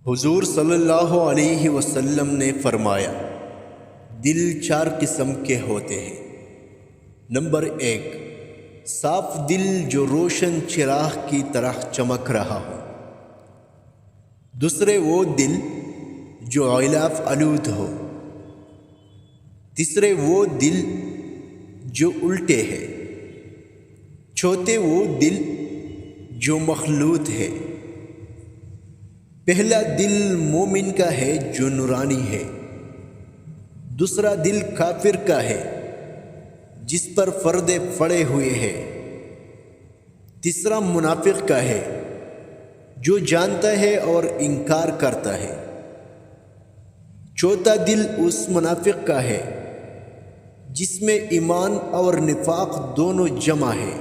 حضور صلی اللہ علیہ وسلم نے فرمایا، دل 4 قسم کے ہوتے ہیں۔ نمبر 1، صاف دل جو روشن چراغ کی طرح چمک رہا ہو۔ دوسرے، وہ دل جو غلاف آلود ہو۔ تیسرے، وہ دل جو الٹے ہے۔ چوتھے، وہ دل جو مخلوط ہے۔ پہلا دل مومن کا ہے جو نورانی ہے۔ دوسرا دل کافر کا ہے جس پر پردے پڑے ہوئے ہیں۔ تیسرا منافق کا ہے جو جانتا ہے اور انکار کرتا ہے۔ چوتھا دل اس منافق کا ہے جس میں ایمان اور نفاق دونوں جمع ہے۔